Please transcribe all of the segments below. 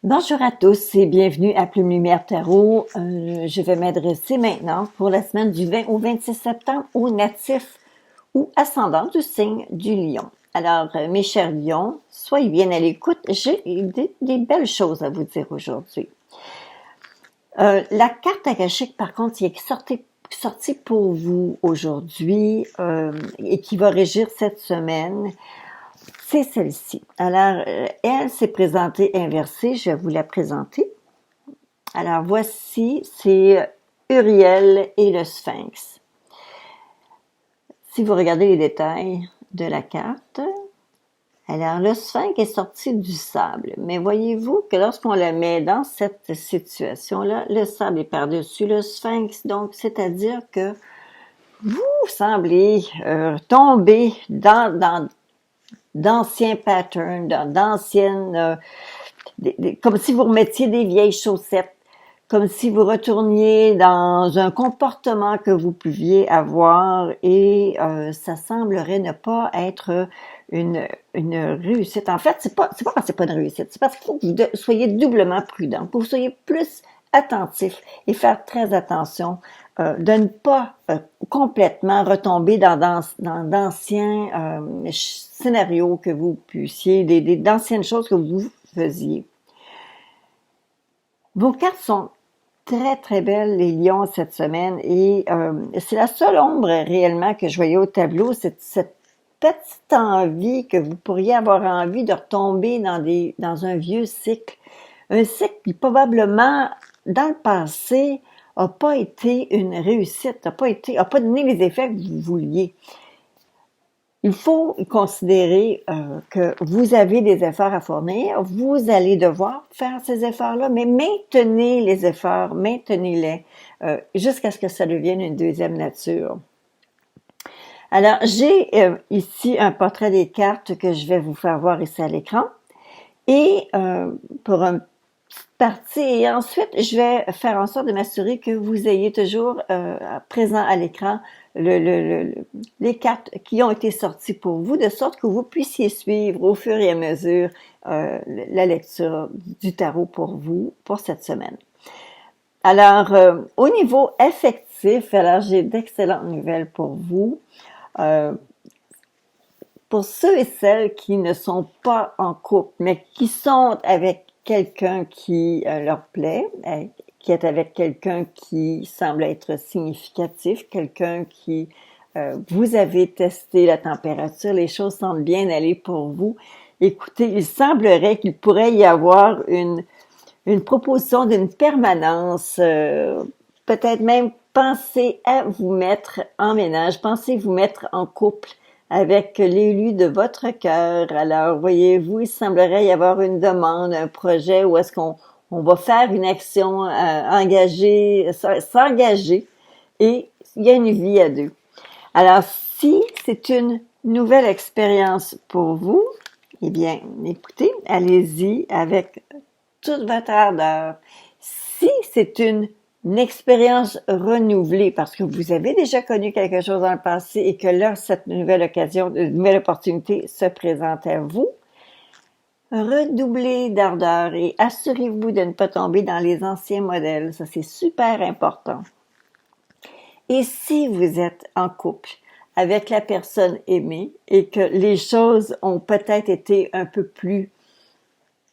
Bonjour à tous et bienvenue à Plume Lumière Tarot. Je vais m'adresser maintenant pour la semaine du 20 au 26 septembre aux natifs ou ascendants du signe du lion. Alors, mes chers lions, soyez bien à l'écoute. J'ai des belles choses à vous dire aujourd'hui. La carte akashique, par contre, qui est sortie pour vous aujourd'hui et qui va régir cette semaine, c'est celle-ci. Alors, elle s'est présentée inversée. Je vais vous la présenter. Alors, voici, c'est Uriel et le Sphinx. Si vous regardez les détails de la carte, alors le Sphinx est sorti du sable. Mais voyez-vous que lorsqu'on le met dans cette situation-là, le sable est par-dessus le Sphinx. Donc, c'est-à-dire que vous semblez tomber dans d'anciens patterns, d'anciennes, comme si vous remettiez des vieilles chaussettes, comme si vous retourniez dans un comportement que vous pouviez avoir et ça semblerait ne pas être une réussite. En fait, c'est pas parce que c'est pas une réussite, c'est parce qu'il faut que vous soyez doublement prudent, que vous soyez plus attentif et faire très attention de ne pas complètement retomber dans d'anciens scénarios que vous puissiez, d'anciennes choses que vous faisiez. Vos cartes sont très, très belles, les lions, cette semaine. Et c'est la seule ombre réellement que je voyais au tableau, cette petite envie que vous pourriez avoir envie de retomber dans un vieux cycle. Un cycle qui probablement, dans le passé, a pas été une réussite, a pas donné les effets que vous vouliez. Il faut considérer que vous avez des efforts à fournir, vous allez devoir faire ces efforts-là, mais maintenez les efforts, maintenez-les jusqu'à ce que ça devienne une deuxième nature. Alors, j'ai ici un portrait des cartes que je vais vous faire voir ici à l'écran. Et pour une petite partie, et ensuite, je vais faire en sorte de m'assurer que vous ayez toujours présent à l'écran les cartes qui ont été sorties pour vous, de sorte que vous puissiez suivre au fur et à mesure la lecture du tarot pour vous, pour cette semaine. Alors, au niveau affectif, alors j'ai d'excellentes nouvelles pour vous. Pour ceux et celles qui ne sont pas en couple, mais qui sont avec quelqu'un qui leur plaît, qui est avec quelqu'un qui semble être significatif, quelqu'un qui vous avez testé la température, les choses semblent bien aller pour vous. Écoutez, il semblerait qu'il pourrait y avoir une proposition d'une permanence, peut-être même pensez à vous mettre en ménage, pensez vous mettre en couple avec l'élu de votre cœur. Alors, voyez-vous, il semblerait y avoir une demande, un projet où est-ce qu'on va faire une action, s'engager, et il y a une vie à deux. Alors, si c'est une nouvelle expérience pour vous, eh bien, écoutez, allez-y avec toute votre ardeur. Si c'est une expérience renouvelée parce que vous avez déjà connu quelque chose dans le passé et que là, cette nouvelle occasion, une nouvelle opportunité se présente à vous, redoublez d'ardeur et assurez-vous de ne pas tomber dans les anciens modèles. Ça, c'est super important. Et si vous êtes en couple avec la personne aimée et que les choses ont peut-être été un peu plus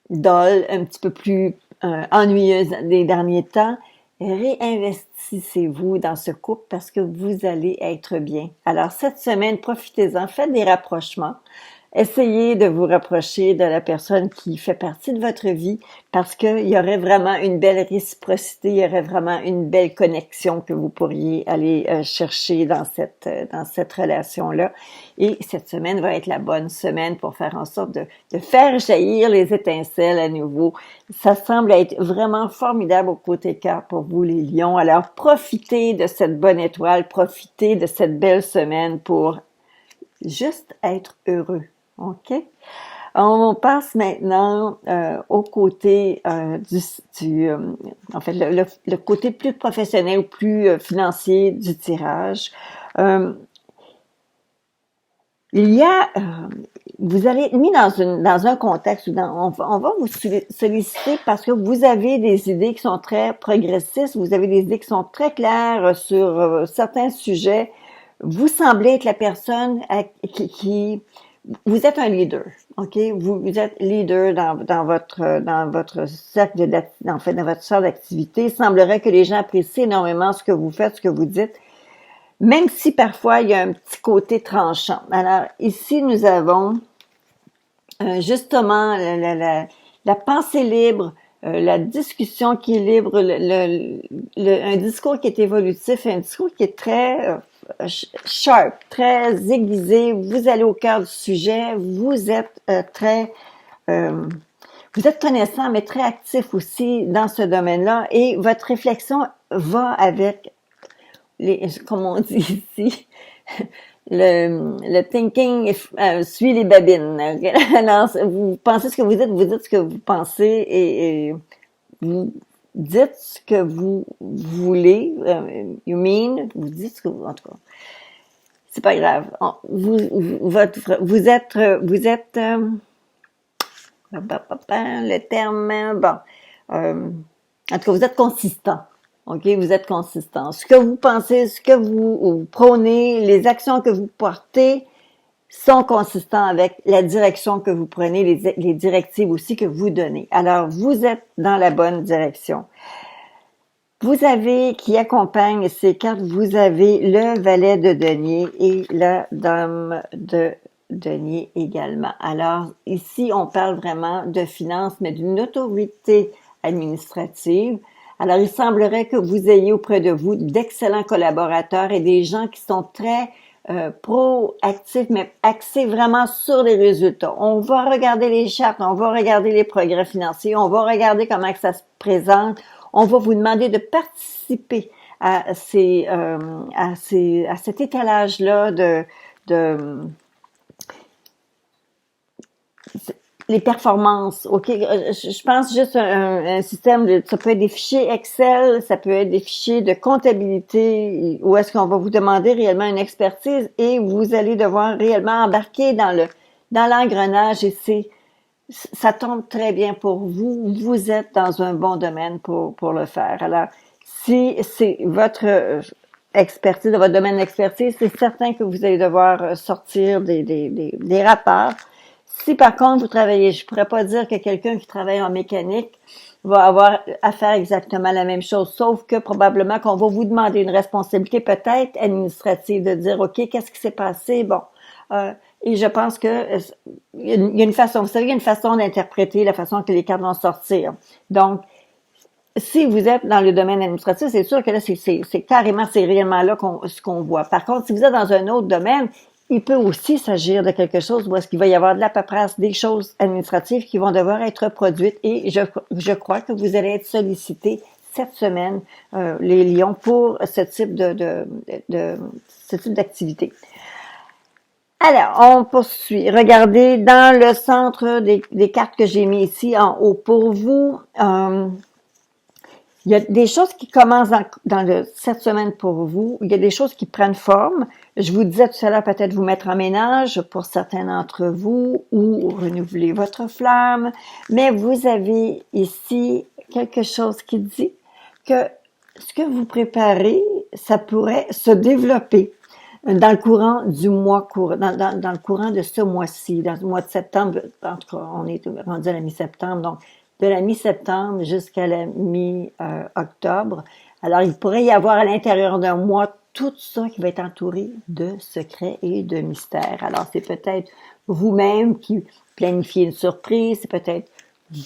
dolles, un petit peu plus ennuyeuses des derniers temps, réinvestissez-vous dans ce couple parce que vous allez être bien. Alors, cette semaine, profitez-en, faites des rapprochements. Essayez de vous rapprocher de la personne qui fait partie de votre vie parce qu'il y aurait vraiment une belle réciprocité, il y aurait vraiment une belle connexion que vous pourriez aller chercher dans cette relation-là. Et cette semaine va être la bonne semaine pour faire en sorte de faire jaillir les étincelles à nouveau. Ça semble être vraiment formidable au côté cœur pour vous les lions. Alors profitez de cette bonne étoile, profitez de cette belle semaine pour juste être heureux. OK? On passe maintenant au côté en fait, le côté plus professionnel ou plus financier du tirage. il y a, vous allez être mis dans un contexte où on va vous solliciter parce que vous avez des idées qui sont très progressistes, vous avez des idées qui sont très claires sur certains sujets. Vous semblez être la personne vous êtes un leader, ok? Vous êtes leader dans votre cercle en fait, dans votre cercle d'activité. Il semblerait que les gens apprécient énormément ce que vous faites, ce que vous dites. Même si parfois il y a un petit côté tranchant. Alors ici, nous avons justement la pensée libre, la discussion qui est libre, un discours qui est évolutif, un discours qui est très sharp, très aiguisé. Vous allez au cœur du sujet, vous êtes euh, vous êtes connaissant, mais très actif aussi dans ce domaine-là, et votre réflexion va avec comme on dit ici, le thinking suit les babines. Okay? Alors, vous pensez ce que vous dites ce que vous pensez et vous dites ce que vous voulez. You mean, vous dites ce que vous, en tout cas. C'est pas grave. Vous êtes, le terme, bon, en tout cas, vous êtes consistant. OK? Vous êtes consistant. Ce que vous pensez, ce que vous prônez, les actions que vous portez sont consistants avec la direction que vous prenez, les directives aussi que vous donnez. Alors, vous êtes dans la bonne direction. Vous avez, qui accompagne ces cartes, vous avez le valet de denier et la dame de denier également. Alors, ici, on parle vraiment de finances, mais d'une autorité administrative. Alors, il semblerait que vous ayez auprès de vous d'excellents collaborateurs et des gens qui sont très proactifs, mais axés vraiment sur les résultats. On va regarder les chartes, on va regarder les progrès financiers, on va regarder comment que ça se présente. On va vous demander de participer à cet étalage-là de les performances, OK? Je pense juste un système ça peut être des fichiers Excel, ça peut être des fichiers de comptabilité, où est-ce qu'on va vous demander réellement une expertise et vous allez devoir réellement embarquer dans l'engrenage et ça tombe très bien pour vous. Vous êtes dans un bon domaine pour le faire. Alors, si c'est votre expertise, votre domaine d'expertise, c'est certain que vous allez devoir sortir des rapports. Si par contre vous travaillez, je pourrais pas dire que quelqu'un qui travaille en mécanique va avoir à faire exactement la même chose, sauf que probablement qu'on va vous demander une responsabilité peut-être administrative de dire, OK, qu'est-ce qui s'est passé? Bon, et je pense que il y a une façon, vous savez, il y a une façon d'interpréter la façon que les cartes vont sortir. Donc, si vous êtes dans le domaine administratif, c'est sûr que là, c'est carrément, c'est réellement là ce qu'on voit. Par contre, si vous êtes dans un autre domaine, il peut aussi s'agir de quelque chose où est-ce qu'il va y avoir de la paperasse, des choses administratives qui vont devoir être produites et je crois que vous allez être sollicité cette semaine, les lions, pour ce type ce type d'activité. Alors, on poursuit. Regardez dans le centre des cartes que j'ai mis ici en haut pour vous. Il y a des choses qui commencent cette semaine pour vous. Il y a des choses qui prennent forme. Je vous disais tout à l'heure, peut-être vous mettre en ménage pour certains d'entre vous ou renouveler votre flamme. Mais vous avez ici quelque chose qui dit que ce que vous préparez, ça pourrait se développer dans le courant du mois dans le courant de ce mois-ci, dans le mois de septembre. En tout cas, on est rendu à la mi-septembre, donc de la mi-septembre jusqu'à la mi-octobre. Alors, il pourrait y avoir à l'intérieur d'un mois tout ça qui va être entouré de secrets et de mystères. Alors, c'est peut-être vous-même qui planifiez une surprise, c'est peut-être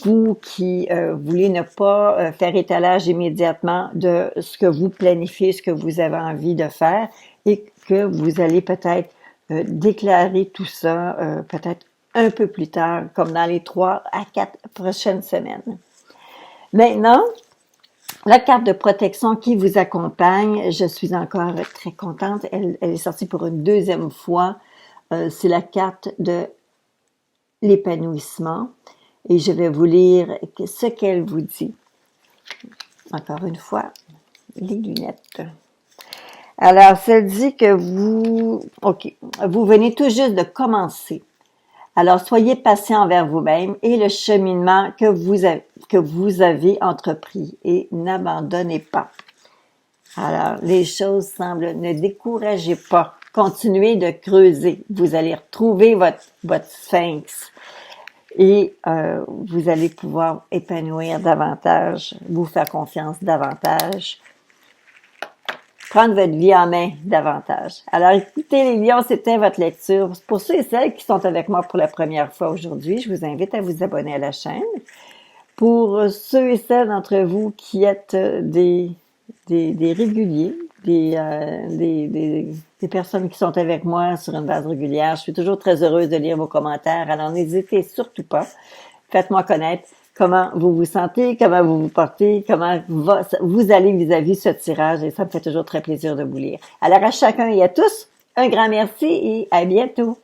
vous qui voulez ne pas faire étalage immédiatement de ce que vous planifiez, ce que vous avez envie de faire et que vous allez peut-être déclarer tout ça peut-être un peu plus tard, comme dans les 3 à 4 prochaines semaines. Maintenant, la carte de protection qui vous accompagne, je suis encore très contente. Elle est sortie pour une deuxième fois. C'est la carte de l'épanouissement. Et je vais vous lire ce qu'elle vous dit. Encore une fois, les lunettes. Alors, ça dit que vous venez tout juste de commencer. Alors, soyez patient envers vous-même et le cheminement que vous avez entrepris et n'abandonnez pas. Alors, les choses semblent, ne découragez pas. Continuez de creuser. Vous allez retrouver votre sphinx et vous allez pouvoir épanouir davantage, vous faire confiance davantage, prendre votre vie en main davantage. Alors, écoutez les lions, c'était votre lecture. Pour ceux et celles qui sont avec moi pour la première fois aujourd'hui, je vous invite à vous abonner à la chaîne. Pour ceux et celles d'entre vous qui êtes des réguliers, des personnes qui sont avec moi sur une base régulière, je suis toujours très heureuse de lire vos commentaires. Alors, n'hésitez surtout pas. Faites-moi connaître comment vous vous sentez, comment vous vous portez, comment vous allez vis-à-vis ce tirage et ça me fait toujours très plaisir de vous lire. Alors à chacun et à tous, un grand merci et à bientôt.